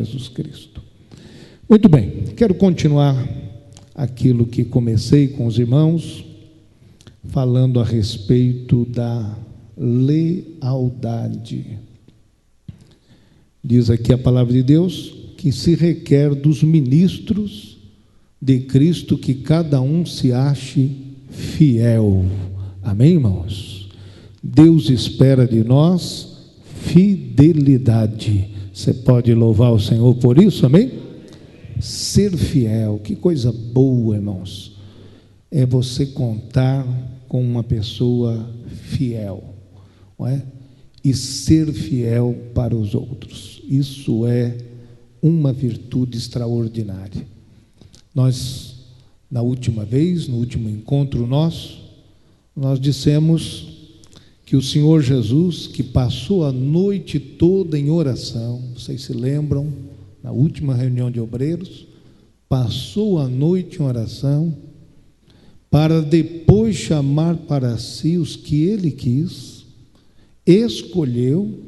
Jesus Cristo. Muito bem, quero continuar aquilo que comecei com os irmãos, falando a respeito da lealdade. Diz aqui a palavra de Deus que se requer dos ministros de Cristo que cada um se ache fiel. Amém, irmãos? Deus espera de nós fidelidade. Você pode louvar o Senhor por isso, amém? Ser fiel, que coisa boa, irmãos, é você contar com uma pessoa fiel, não é? E ser fiel para os outros. Isso é uma virtude extraordinária. Nós, na última vez, no último encontro nosso, nós dissemos que o Senhor Jesus, que passou a noite toda em oração, vocês se lembram, na última reunião de obreiros, passou a noite em oração, para depois chamar para si os que ele quis, escolheu,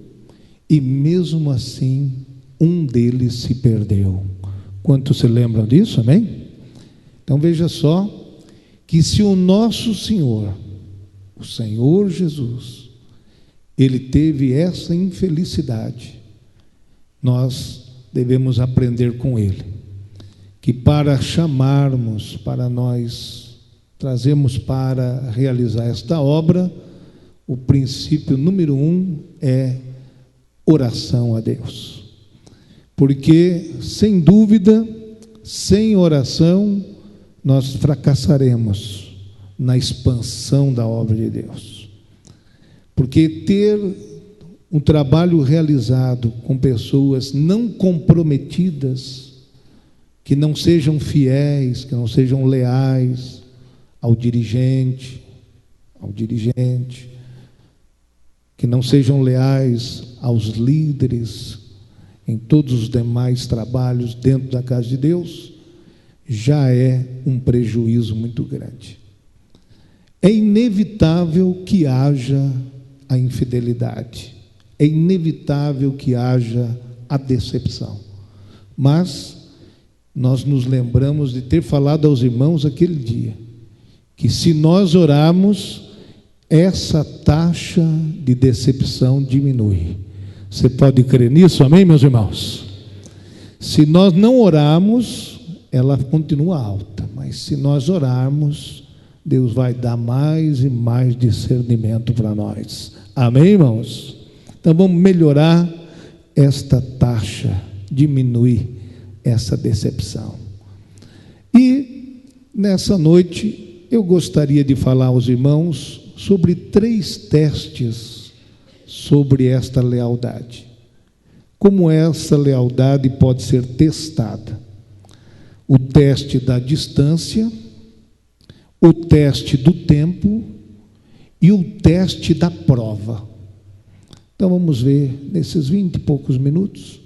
e mesmo assim, um deles se perdeu. Quantos se lembram disso, amém? Então veja só, que se o nosso Senhor, o Senhor Jesus, ele teve essa infelicidade, nós devemos aprender com ele, que para chamarmos, para nós trazermos para realizar esta obra, o princípio número 1 é oração a Deus, porque sem dúvida, sem oração, nós fracassaremos na expansão da obra de Deus, porque ter um trabalho realizado com pessoas não comprometidas, que não sejam fiéis, que não sejam leais ao dirigente, que não sejam leais aos líderes em todos os demais trabalhos dentro da casa de Deus, já é um prejuízo muito grande. É inevitável que haja a infidelidade, é inevitável que haja a decepção, mas nós nos lembramos de ter falado aos irmãos aquele dia, que se nós orarmos, essa taxa de decepção diminui. Você pode crer nisso, amém, meus irmãos? Se nós não orarmos, ela continua alta, mas se nós orarmos, Deus vai dar mais e mais discernimento para nós. Amém, irmãos? Então vamos melhorar esta taxa, diminuir essa decepção. E nessa noite eu gostaria de falar aos irmãos sobre 3 testes sobre esta lealdade. Como essa lealdade pode ser testada? O teste da distância, o teste do tempo e o teste da prova. Então vamos ver nesses 20 e poucos minutos,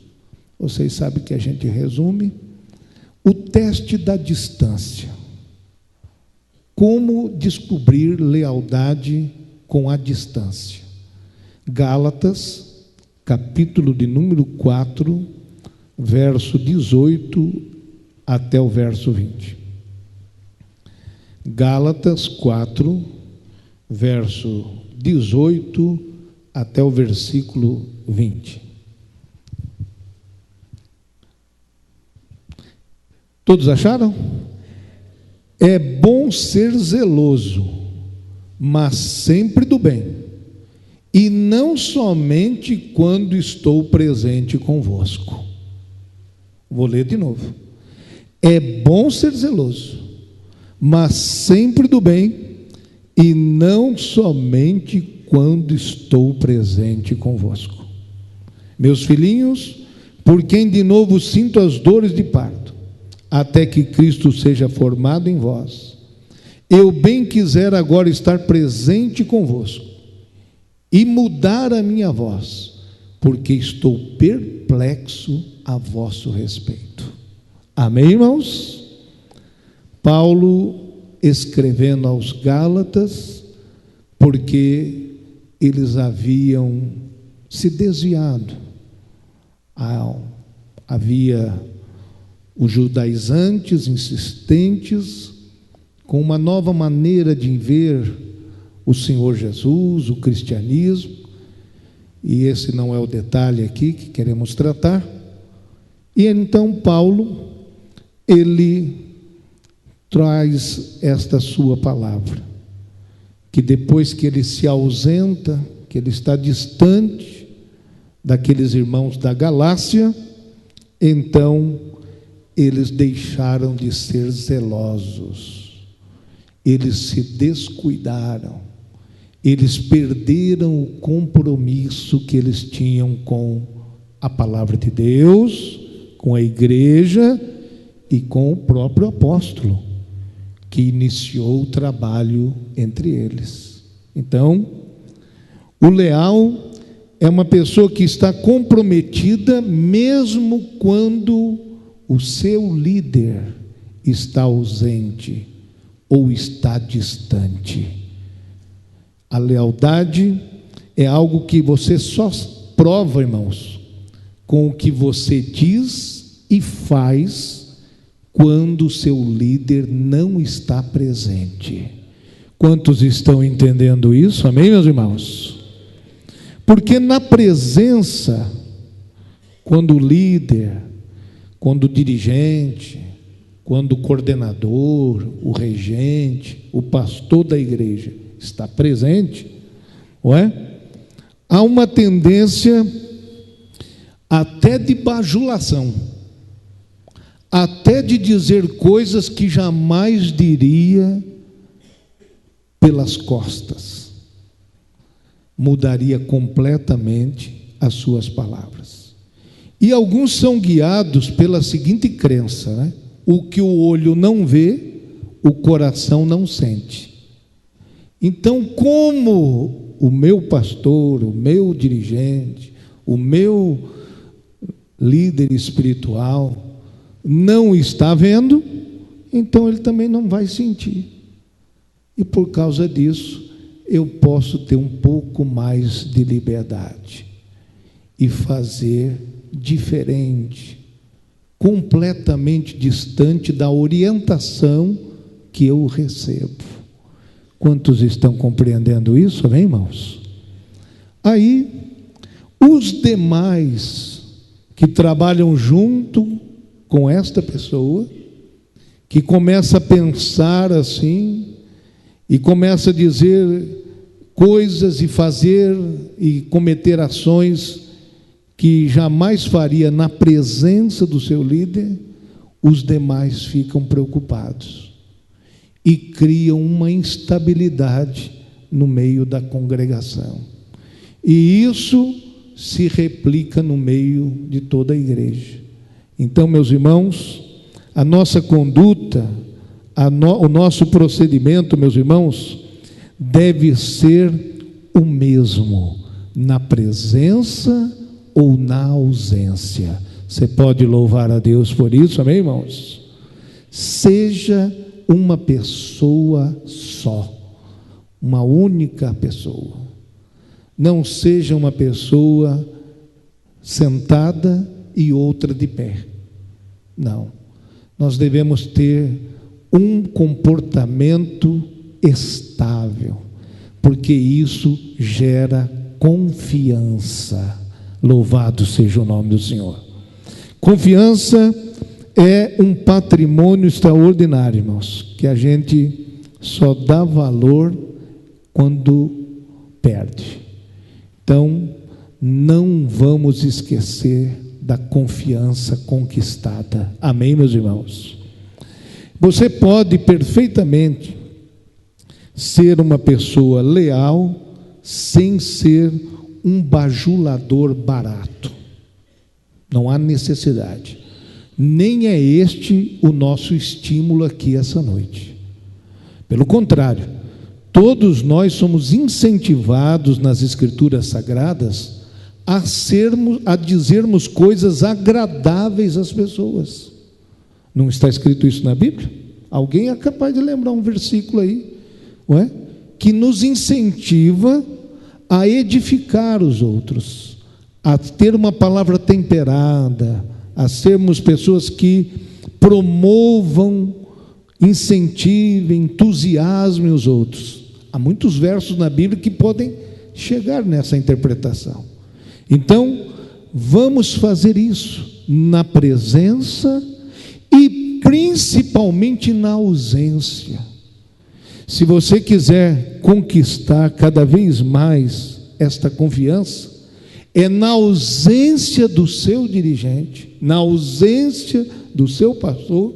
vocês sabem que a gente resume, o teste da distância. Como descobrir lealdade com a distância? Gálatas, capítulo de número 4, verso 18 até o verso 20. Gálatas 4, verso 18 até o versículo 20. Todos acharam? É bom ser zeloso, mas sempre do bem, e não somente quando estou presente convosco. Vou ler de novo. É bom ser zeloso, mas sempre do bem, e não somente quando estou presente convosco. Meus filhinhos, por quem de novo sinto as dores de parto, até que Cristo seja formado em vós, eu bem quiser agora estar presente convosco e mudar a minha voz, porque estou perplexo a vosso respeito. Amém, irmãos? Paulo escrevendo aos Gálatas, porque eles haviam se desviado Havia os judaizantes insistentes com uma nova maneira de ver o Senhor Jesus, o cristianismo, e esse não é o detalhe aqui que queremos tratar. E então Paulo, ele traz esta sua palavra, que depois que ele se ausenta, que ele está distante daqueles irmãos da Galácia, então eles deixaram de ser zelosos, eles se descuidaram, eles perderam o compromisso que eles tinham com a palavra de Deus, com a igreja e com o próprio apóstolo, que iniciou o trabalho entre eles. Então, o leal é uma pessoa que está comprometida mesmo quando o seu líder está ausente ou está distante. A lealdade é algo que você só prova, irmãos, com o que você diz e faz quando o seu líder não está presente. Quantos estão entendendo isso? Amém, meus irmãos? Porque na presença, quando o líder, quando o dirigente, quando o coordenador, o regente, o pastor da igreja está presente, não é? Há uma tendência até de bajulação, até de dizer coisas que jamais diria pelas costas. Mudaria completamente as suas palavras. E alguns são guiados pela seguinte crença, né? O que o olho não vê, o coração não sente. Então, como o meu pastor, o meu dirigente, o meu líder espiritual não está vendo, então ele também não vai sentir. E por causa disso, eu posso ter um pouco mais de liberdade e fazer diferente, completamente distante da orientação que eu recebo. Quantos estão compreendendo isso, amém, irmãos? Aí, os demais que trabalham junto com esta pessoa, que começa a pensar assim, e começa a dizer coisas e fazer e cometer ações que jamais faria na presença do seu líder, os demais ficam preocupados e criam uma instabilidade no meio da congregação. E isso se replica no meio de toda a igreja. Então, meus irmãos, a nossa conduta, o nosso procedimento, meus irmãos, deve ser o mesmo na presença ou na ausência. Você pode louvar a Deus por isso, amém, irmãos? Seja uma pessoa só, uma única pessoa. Não seja uma pessoa sentada e outra de pé. Não. Nós devemos ter um comportamento estável, porque isso gera confiança. Louvado seja o nome do Senhor. Confiança é um patrimônio extraordinário, irmãos, que a gente só dá valor quando perde. Então, não vamos esquecer da confiança conquistada. Amém, meus irmãos? Você pode perfeitamente ser uma pessoa leal sem ser um bajulador barato. Não há necessidade. Nem é este o nosso estímulo aqui essa noite. Pelo contrário, todos nós somos incentivados nas Escrituras Sagradas a dizermos coisas agradáveis às pessoas. Não está escrito isso na Bíblia? Alguém é capaz de lembrar um versículo aí, não é? Que nos incentiva a edificar os outros, a ter uma palavra temperada, a sermos pessoas que promovam, incentivem, entusiasmem os outros. Há muitos versos na Bíblia que podem chegar nessa interpretação. Então, vamos fazer isso na presença e principalmente na ausência. Se você quiser conquistar cada vez mais esta confiança, é na ausência do seu dirigente, na ausência do seu pastor,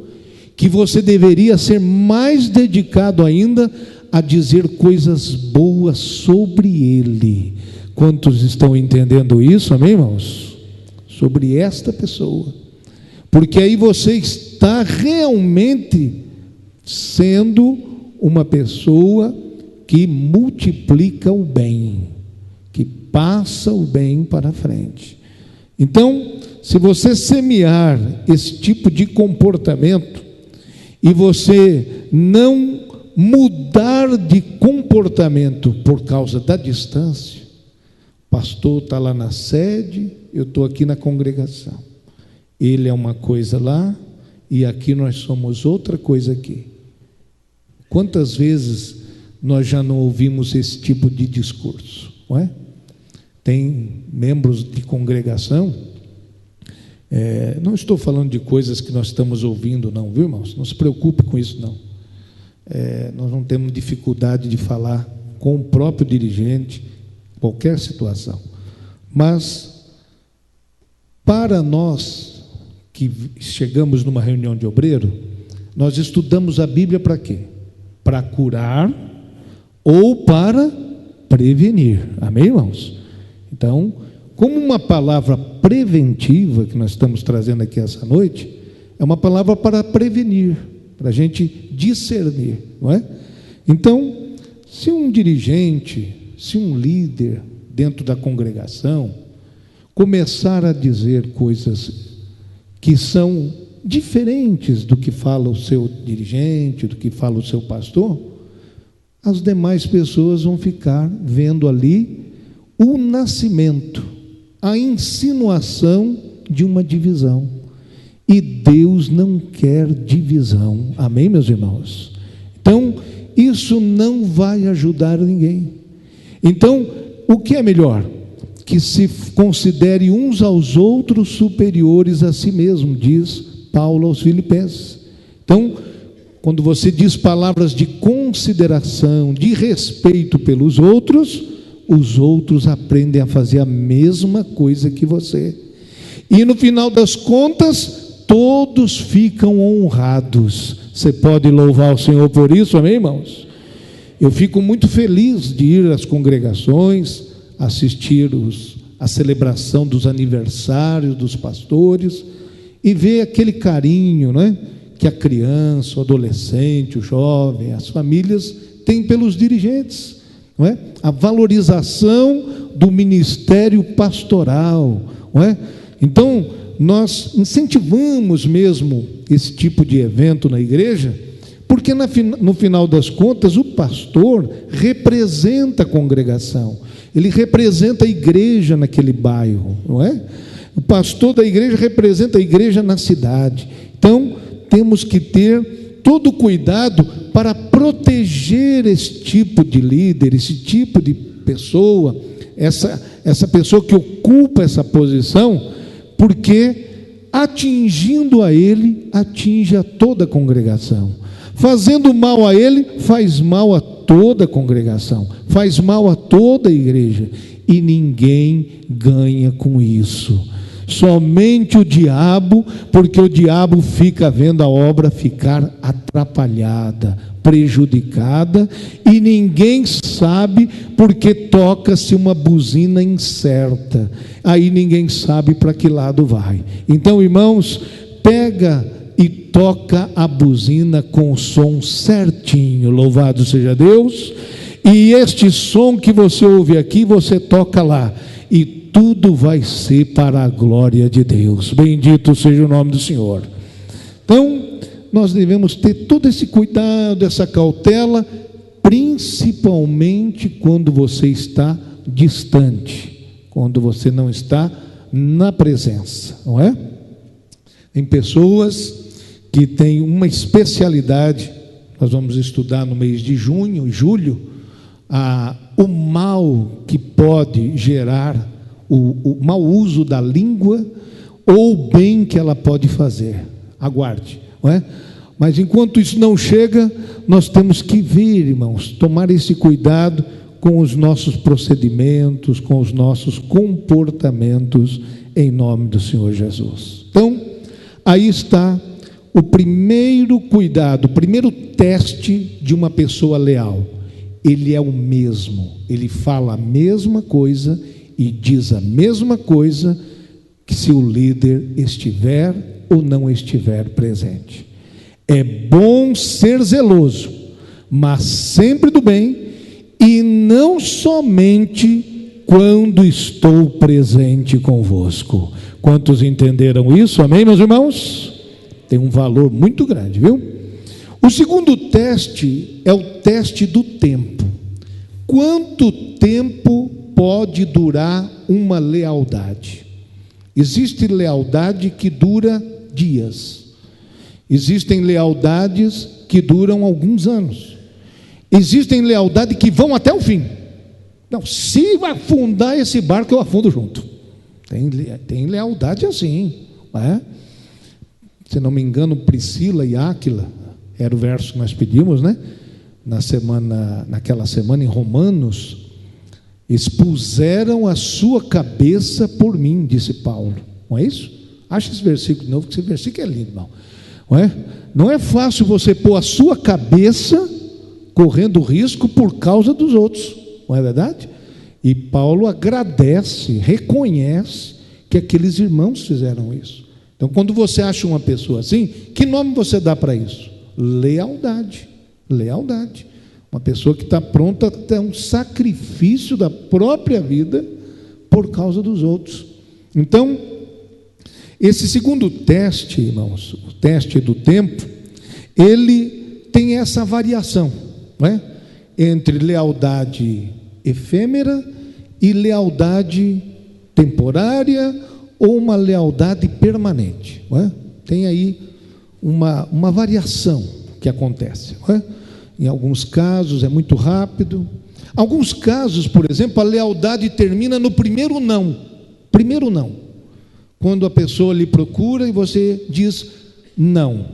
que você deveria ser mais dedicado ainda a dizer coisas boas sobre ele. Quantos estão entendendo isso, amém, irmãos? Sobre esta pessoa, porque aí você está realmente sendo uma pessoa que multiplica o bem, que passa o bem para frente. Então, se você semear esse tipo de comportamento e você não mudar de comportamento por causa da distância, o pastor está lá na sede, eu estou aqui na congregação, ele é uma coisa lá e aqui nós somos outra coisa aqui. Quantas vezes nós já não ouvimos esse tipo de discurso, não é? Tem membros de congregação, não estou falando de coisas que nós estamos ouvindo não, viu, irmãos? Não se preocupe com isso não. Nós não temos dificuldade de falar com o próprio dirigente, qualquer situação. Mas, para nós que chegamos numa reunião de obreiro, nós estudamos a Bíblia para quê? Para curar ou para prevenir, amém, irmãos? Então, como uma palavra preventiva que nós estamos trazendo aqui essa noite, é uma palavra para prevenir, para a gente discernir, não é? Então, se um dirigente, se um líder dentro da congregação começar a dizer coisas que são diferentes do que fala o seu dirigente, do que fala o seu pastor, as demais pessoas vão ficar vendo ali o nascimento, a insinuação de uma divisão. E Deus não quer divisão, amém, meus irmãos? Então, isso não vai ajudar ninguém. Então, o que é melhor? Que se considere uns aos outros superiores a si mesmo, diz Paulo aos Filipenses. Então, quando você diz palavras de consideração, de respeito pelos outros, os outros aprendem a fazer a mesma coisa que você. E no final das contas, todos ficam honrados. Você pode louvar o Senhor por isso, amém, irmãos? Eu fico muito feliz de ir às congregações, assistir a celebração dos aniversários dos pastores e ver aquele carinho, né, que a criança, o adolescente, o jovem, as famílias têm pelos dirigentes, não é? A valorização do ministério pastoral, não é? Então, nós incentivamos mesmo esse tipo de evento na igreja, porque no final das contas o pastor representa a congregação, ele representa a igreja naquele bairro, não é? O pastor da igreja representa a igreja na cidade. Então, temos que ter todo o cuidado para proteger esse tipo de líder, esse tipo de pessoa, essa pessoa que ocupa essa posição, porque atingindo a ele, atinge a toda a congregação. Fazendo mal a ele, faz mal a toda a congregação, faz mal a toda a igreja, e ninguém ganha com isso. Somente o diabo, porque o diabo fica vendo a obra ficar atrapalhada, prejudicada, e ninguém sabe porque toca-se uma buzina incerta, aí ninguém sabe para que lado vai. Então, irmãos, pega e toca a buzina com o som certinho, louvado seja Deus, e este som que você ouve aqui, você toca lá, e tudo vai ser para a glória de Deus, bendito seja o nome do Senhor. Então, nós devemos ter todo esse cuidado, essa cautela, principalmente quando você está distante, quando você não está na presença, não é? em pessoas que têm uma especialidade. Nós vamos estudar no mês de junho e julho o mal que pode gerar, o mau uso da língua, ou o bem que ela pode fazer. Aguarde, não é? Mas enquanto isso não chega, nós temos que vir, irmãos, tomar esse cuidado com os nossos procedimentos, com os nossos comportamentos, em nome do Senhor Jesus. Então, aí está o primeiro cuidado, o primeiro teste de uma pessoa leal. Ele é o mesmo, ele fala a mesma coisa e diz a mesma coisa, que se o líder estiver ou não estiver presente. É bom ser zeloso, mas sempre do bem, e não somente quando estou presente convosco. Quantos entenderam isso? Amém, meus irmãos? Tem um valor muito grande, viu? O segundo teste é o teste do tempo. Quanto tempo pode durar uma lealdade? Existe lealdade que dura dias. Existem lealdades que duram alguns anos. Existem lealdades que vão até o fim. Não, se afundar esse barco, eu afundo junto. Tem lealdade assim, não é? Se não me engano, Priscila e Áquila, era o verso que nós pedimos, né? Naquela semana em Romanos, expuseram a sua cabeça por mim, disse Paulo. Não é isso? Acha esse versículo de novo, que esse versículo é lindo, irmão. Não é fácil você pôr a sua cabeça correndo risco por causa dos outros, não é verdade? E Paulo agradece, reconhece que aqueles irmãos fizeram isso. Então, quando você acha uma pessoa assim, que nome você dá para isso? Lealdade. Lealdade. Uma pessoa que está pronta a ter um sacrifício da própria vida por causa dos outros. Então, esse segundo teste, irmãos, o teste do tempo, ele tem essa variação, não é? Entre lealdade efêmera e lealdade temporária, ou uma lealdade permanente, não é? Tem aí uma variação que acontece, não é? Em alguns casos é muito rápido. Alguns casos, por exemplo, a lealdade termina no primeiro não. Primeiro não. Quando a pessoa lhe procura e você diz não.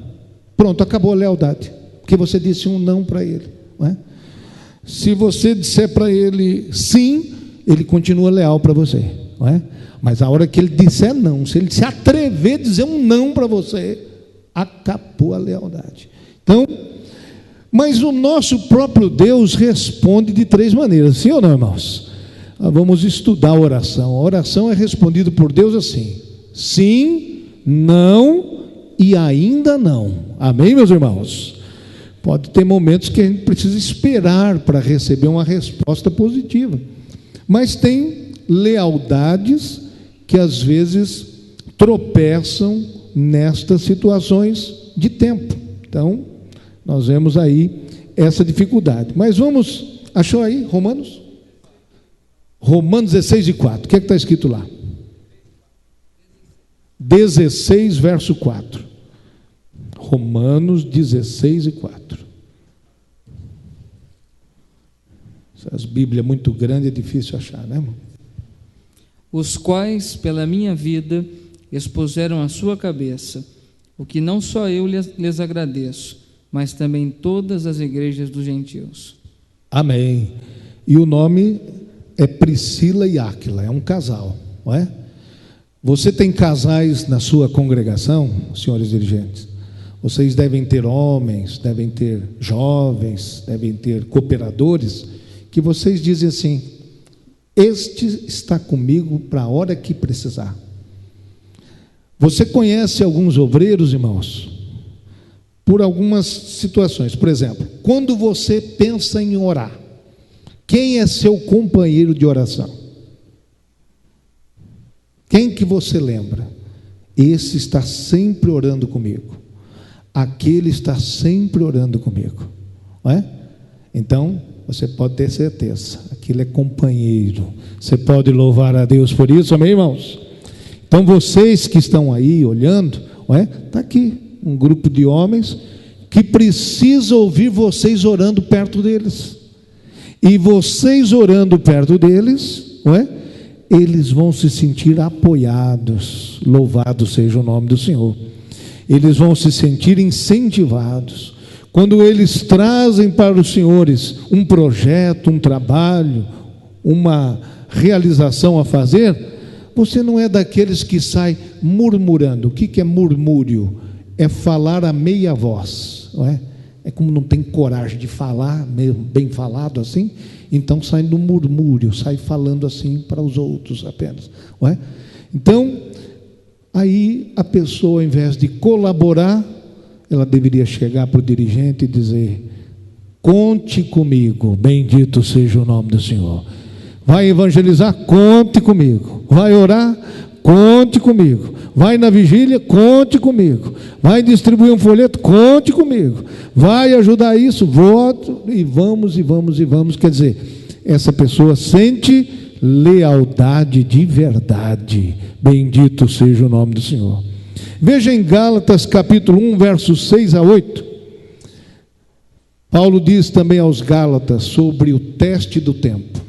Pronto, acabou a lealdade. Porque você disse um não para ele, não é? Se você disser para ele sim, ele continua leal para você, não é? Mas a hora que ele disser não, se ele se atrever a dizer um não para você, acabou a lealdade. Então, mas o nosso próprio Deus responde de três maneiras, sim ou não, irmãos? Vamos estudar a oração. A oração é respondida por Deus assim: sim, não e ainda não. Amém, meus irmãos? Pode ter momentos que a gente precisa esperar para receber uma resposta positiva, mas tem lealdades que às vezes tropeçam nestas situações de tempo. Então, nós vemos aí essa dificuldade. Mas vamos, achou aí Romanos? Romanos 16:4. O que é que está escrito lá? 16, verso 4. Romanos 16:4. Essas Bíblias muito grandes é difícil achar, né, irmão? Os quais, pela minha vida, expuseram a sua cabeça, o que não só eu lhes agradeço, mas também todas as igrejas dos gentios. Amém. E o nome é Priscila e Áquila, é um casal, não é? Você tem casais na sua congregação, senhores dirigentes? Vocês devem ter homens, devem ter jovens, devem ter cooperadores, que vocês dizem assim: este está comigo para a hora que precisar. Você conhece alguns obreiros, irmãos, por algumas situações. Por exemplo, quando você pensa em orar, quem é seu companheiro de oração? Quem que você lembra? Esse está sempre orando comigo. Aquele está sempre orando comigo, não é? Então, você pode ter certeza, aquele é companheiro. Você pode louvar a Deus por isso, amém, irmãos? Então, vocês que estão aí olhando, não é? Está aqui, um grupo de homens que precisa ouvir vocês orando perto deles. E vocês orando perto deles, não é? Eles vão se sentir apoiados. Louvado seja o nome do Senhor. Eles vão se sentir incentivados. Quando eles trazem para os senhores um projeto, um trabalho, uma realização a fazer, você não é daqueles que sai murmurando. O que é murmúrio? É falar a meia voz, não é? É como não tem coragem de falar, mesmo bem falado assim, então sai no murmúrio, sai falando assim para os outros apenas, não é? Então, aí a pessoa, ao invés de colaborar, ela deveria chegar para o dirigente e dizer: conte comigo, bendito seja o nome do Senhor. Vai evangelizar? Conte comigo. Vai orar? Conte comigo. Vai na vigília? Conte comigo. Vai distribuir um folheto? Conte comigo. Vai ajudar isso? Voto, e vamos, e vamos, e vamos. Quer dizer, essa pessoa sente lealdade de verdade. Bendito seja o nome do Senhor. Veja em Gálatas capítulo 1, versos 6 a 8. Paulo diz também aos Gálatas sobre o teste do tempo: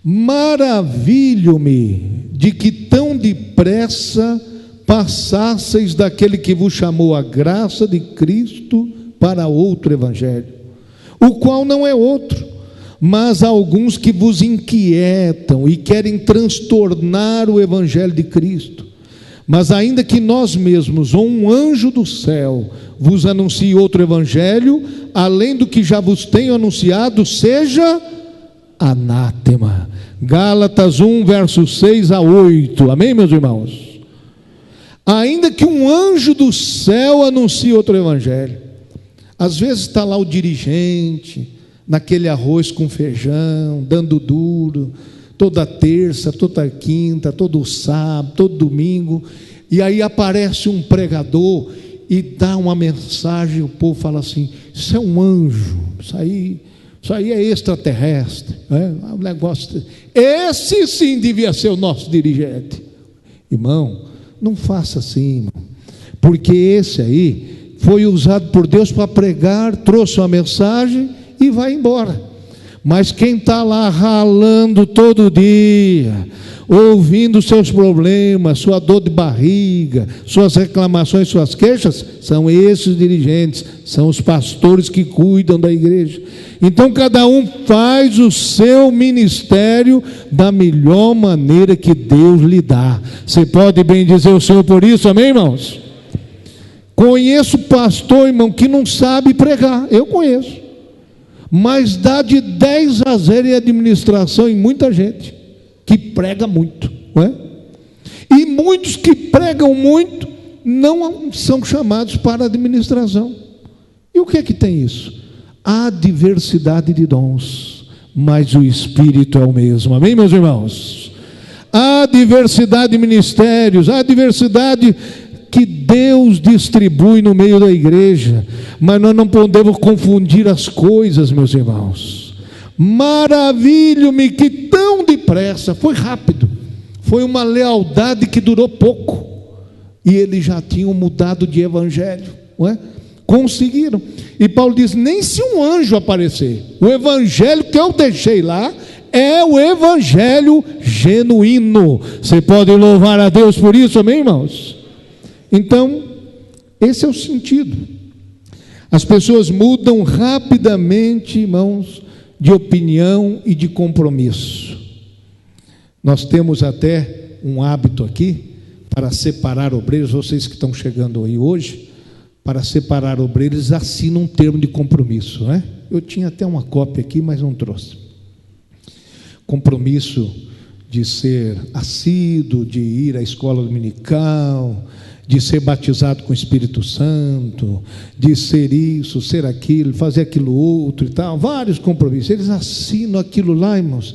maravilho-me de que tão depressa passasseis daquele que vos chamou a graça de Cristo para outro evangelho, o qual não é outro, mas há alguns que vos inquietam e querem transtornar o evangelho de Cristo. Mas ainda que nós mesmos, ou um anjo do céu, vos anuncie outro evangelho, além do que já vos tenho anunciado, seja anátema. Gálatas 1, versos 6 a 8, amém, meus irmãos? Ainda que um anjo do céu anuncie outro evangelho, às vezes está lá o dirigente, naquele arroz com feijão, dando duro, toda terça, toda quinta, todo sábado, todo domingo, e aí aparece um pregador e dá uma mensagem, o povo fala assim: isso é um anjo, isso aí é extraterrestre, né? Um negócio, esse sim devia ser o nosso dirigente. Irmão, não faça assim, irmão, porque esse aí foi usado por Deus para pregar, trouxe uma mensagem e vai embora. Mas quem está lá ralando todo dia, ouvindo seus problemas, sua dor de barriga, suas reclamações, suas queixas, são esses dirigentes, são os pastores que cuidam da igreja. Então cada um faz o seu ministério da melhor maneira que Deus lhe dá. Você pode bem dizer o Senhor por isso, amém, irmãos? Conheço pastor, irmão, que não sabe pregar, eu conheço, mas dá de 10 a 0 em administração em muita gente que prega muito, não é? E muitos que pregam muito não são chamados para a administração. E o que é que tem isso? Há diversidade de dons, mas o Espírito é o mesmo, amém, meus irmãos? Há diversidade de ministérios, há diversidade que Deus distribui no meio da igreja, mas nós não podemos confundir as coisas, meus irmãos. Maravilho-me que tão depressa, foi rápido, foi uma lealdade que durou pouco, e eles já tinham mudado de evangelho, não é? Conseguiram. E Paulo diz: nem se um anjo aparecer, o evangelho que eu deixei lá é o evangelho genuíno. Você pode louvar a Deus por isso, amém, irmãos? Então, esse é o sentido. As pessoas mudam rapidamente, irmãos, de opinião e de compromisso. Nós temos até um hábito aqui para separar obreiros. Vocês que estão chegando aí hoje, para separar obreiros, assinam um termo de compromisso, né? Eu tinha até uma cópia aqui, mas não trouxe. Compromisso de ser assíduo, de ir à escola dominical, de ser batizado com o Espírito Santo, de ser isso, ser aquilo, fazer aquilo outro e tal, vários compromissos. Eles assinam aquilo lá, irmãos,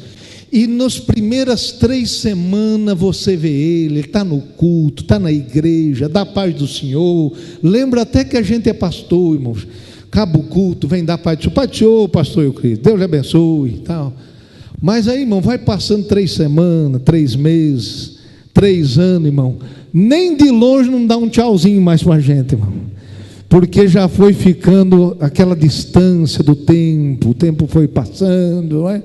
e nas primeiras 3 semanas você vê ele está no culto, está na igreja, dá a paz do Senhor, lembra até que a gente é pastor, irmãos, acaba o culto, vem dar a paz do Senhor, Pai do Senhor, pastor Euclides, Deus lhe abençoe e tal. Mas aí, irmão, vai passando 3 semanas, 3 meses, 3 anos, irmão, nem de longe não dá um tchauzinho mais para a gente, irmão, porque já foi ficando aquela distância do tempo, o tempo foi passando, não é?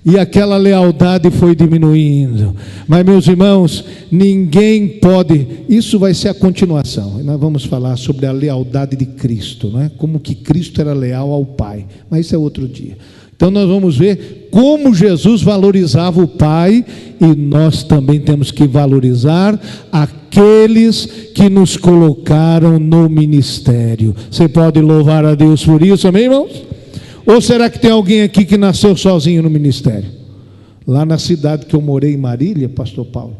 E aquela lealdade foi diminuindo. Mas, meus irmãos, ninguém pode. Isso vai ser a continuação. Nós vamos falar sobre a lealdade de Cristo, não é? Como que Cristo era leal ao Pai. Mas isso é outro dia. Então nós vamos ver como Jesus valorizava o Pai, e nós também temos que valorizar aqueles que nos colocaram no ministério. Você pode louvar a Deus por isso, amém, irmãos? Ou será que tem alguém aqui que nasceu sozinho no ministério? Lá na cidade que eu morei, em Marília, pastor Paulo,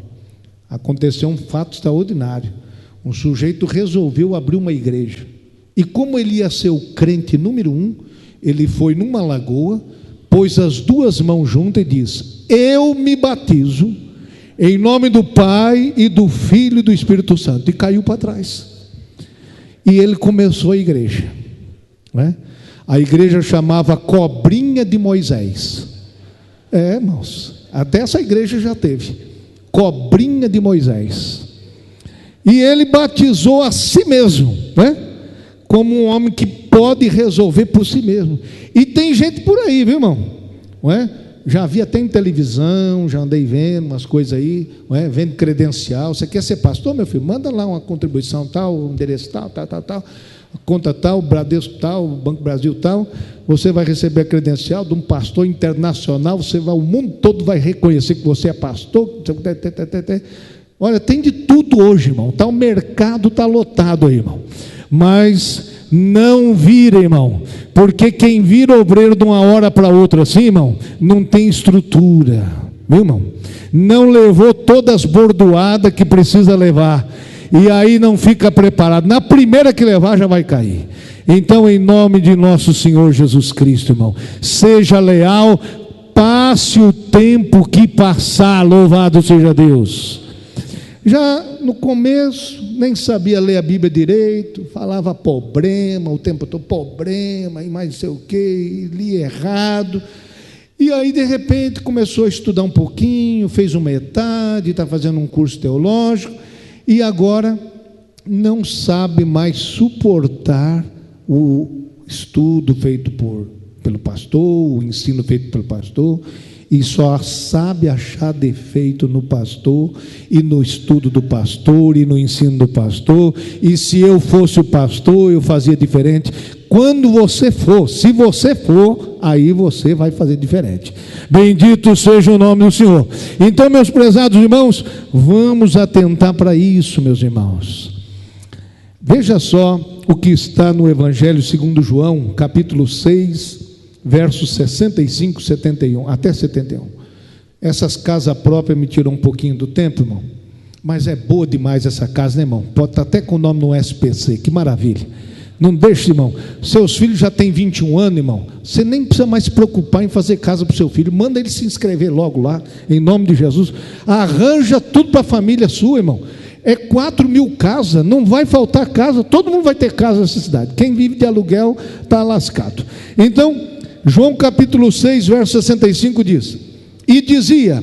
aconteceu um fato extraordinário. Um sujeito resolveu abrir uma igreja, e como ele ia ser o crente número 1, ele foi numa lagoa, pôs as duas mãos juntas e disse: eu me batizo em nome do Pai e do Filho e do Espírito Santo, e caiu para trás. E ele começou a igreja, né? A igreja chamava Cobrinha de Moisés. Irmãos, até essa igreja já teve Cobrinha de Moisés. E ele batizou a si mesmo, né? Como um homem que pode resolver por si mesmo. E tem gente por aí, viu, irmão? Não é? Já vi até em televisão, já andei vendo umas coisas aí, não é? Vendo credencial. Você quer ser pastor, meu filho? Manda lá uma contribuição tal, um endereço tal, conta tal, Bradesco tal, Banco Brasil tal. Você vai receber a credencial de um pastor internacional. O mundo todo vai reconhecer que você é pastor. Olha, tem de tudo hoje, irmão. O mercado está lotado aí, irmão. Mas não vira, irmão, porque quem vira obreiro de uma hora para outra assim, irmão, não tem estrutura, viu, irmão? Não levou todas as bordoadas que precisa levar, e aí não fica preparado. Na primeira que levar já vai cair. Então, em nome de nosso Senhor Jesus Cristo, irmão, seja leal, passe o tempo que passar, louvado seja Deus. Já no começo, nem sabia ler a Bíblia direito, falava problema, o tempo todo problema, e mais não sei o que, lia errado. E aí, de repente, começou a estudar um pouquinho, fez uma metade, está fazendo um curso teológico, e agora não sabe mais suportar o estudo feito pelo pastor, o ensino feito pelo pastor, e só sabe achar defeito no pastor, e no estudo do pastor, e no ensino do pastor. E se eu fosse o pastor, eu fazia diferente. Quando você for, se você for, aí você vai fazer diferente. Bendito seja o nome do Senhor. Então, meus prezados irmãos, vamos atentar para isso, meus irmãos. Veja só o que está no Evangelho segundo João, capítulo 6, versos 65, 71, até 71. Essas casas próprias me tiram um pouquinho do tempo, irmão, mas é boa demais essa casa, né, irmão? Pode estar até com o nome no SPC, que maravilha. Não deixe, irmão, seus filhos já têm 21 anos, irmão, você nem precisa mais se preocupar em fazer casa para o seu filho, manda ele se inscrever logo lá, em nome de Jesus. Arranja tudo para a família sua, irmão. É 4.000 casas, não vai faltar casa, todo mundo vai ter casa nessa cidade. Quem vive de aluguel está lascado. Então, João capítulo 6, verso 65 diz: e dizia: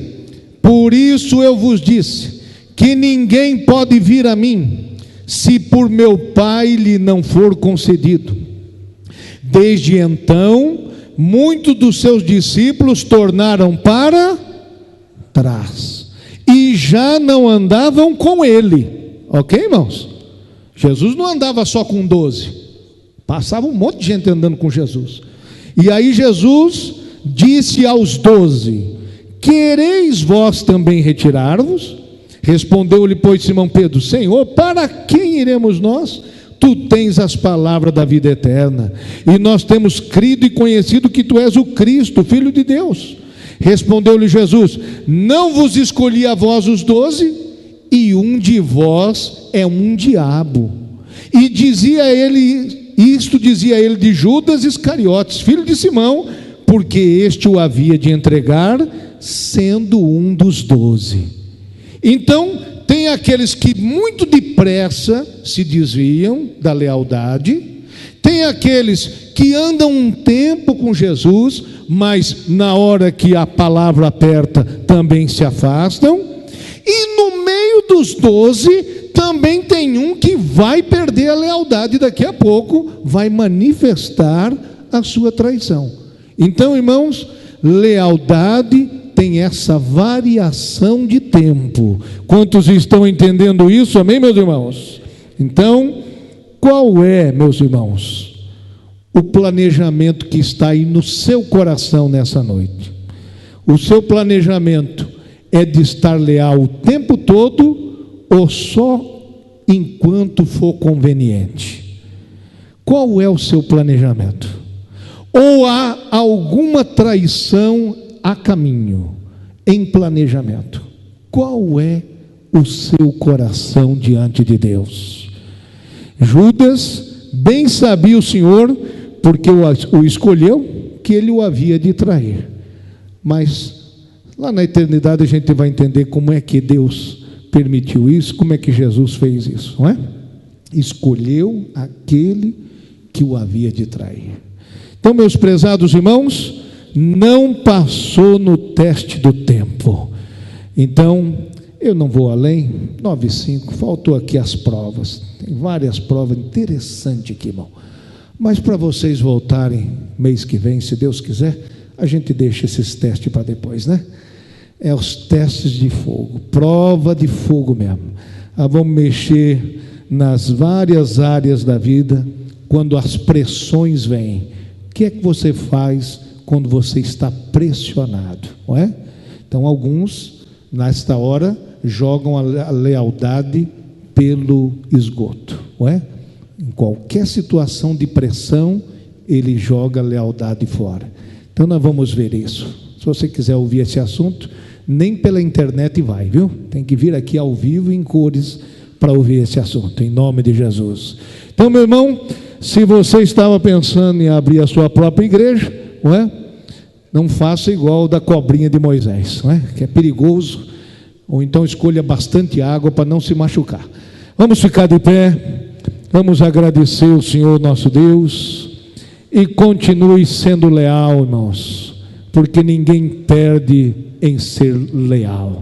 por isso eu vos disse, que ninguém pode vir a mim, se por meu Pai lhe não for concedido. Desde então, muitos dos seus discípulos tornaram para trás, e já não andavam com ele. Ok, irmãos? Jesus não andava só com 12, passava um monte de gente andando com Jesus. E aí Jesus disse aos 12: quereis vós também retirar-vos? Respondeu-lhe, pois, Simão Pedro: Senhor, para quem iremos nós? Tu tens as palavras da vida eterna, e nós temos crido e conhecido que tu és o Cristo, Filho de Deus. Respondeu-lhe Jesus: não vos escolhi a vós os 12, e um de vós é um diabo. E dizia ele de Judas Iscariotes, filho de Simão, porque este o havia de entregar, sendo um dos 12. Então, tem aqueles que muito depressa se desviam da lealdade, tem aqueles que andam um tempo com Jesus, mas na hora que a palavra aperta, também se afastam, e no meio dos 12, também tem um que vai perder a lealdade daqui a pouco, vai manifestar a sua traição. Então, irmãos, lealdade tem essa variação de tempo. Quantos estão entendendo isso? Amém, meus irmãos? Então, qual é, meus irmãos, o planejamento que está aí no seu coração nessa noite? O seu planejamento é de estar leal o tempo todo ou só enquanto for conveniente? Qual é o seu planejamento? Ou há alguma traição a caminho, em planejamento? Qual é o seu coração diante de Deus? Judas bem sabia o Senhor, porque o escolheu, que ele o havia de trair. Mas lá na eternidade a gente vai entender como é que Deus permitiu isso, como é que Jesus fez isso, não é? Escolheu aquele que o havia de trair. Então, meus prezados irmãos, não passou no teste do tempo. Então, eu não vou além. 9:5, faltou aqui as provas. Tem várias provas interessantes aqui, irmão. Mas para vocês voltarem mês que vem, se Deus quiser, a gente deixa esses testes para depois, né? É os testes de fogo, prova de fogo mesmo. Vamos mexer nas várias áreas da vida, quando as pressões vêm. O que é que você faz quando você está pressionado, não é? Então, alguns, nesta hora, jogam a lealdade pelo esgoto, não é? Em qualquer situação de pressão, ele joga a lealdade fora. Então, nós vamos ver isso. Se você quiser ouvir esse assunto, nem pela internet vai, viu? Tem que vir aqui ao vivo em cores para ouvir esse assunto, em nome de Jesus. Então, meu irmão, se você estava pensando em abrir a sua própria igreja, não é? Não faça igual da cobrinha de Moisés, não é? Que é perigoso. Ou então escolha bastante água para não se machucar. Vamos ficar de pé, vamos agradecer o Senhor nosso Deus, e continue sendo leal, irmãos, porque ninguém perde em ser leal.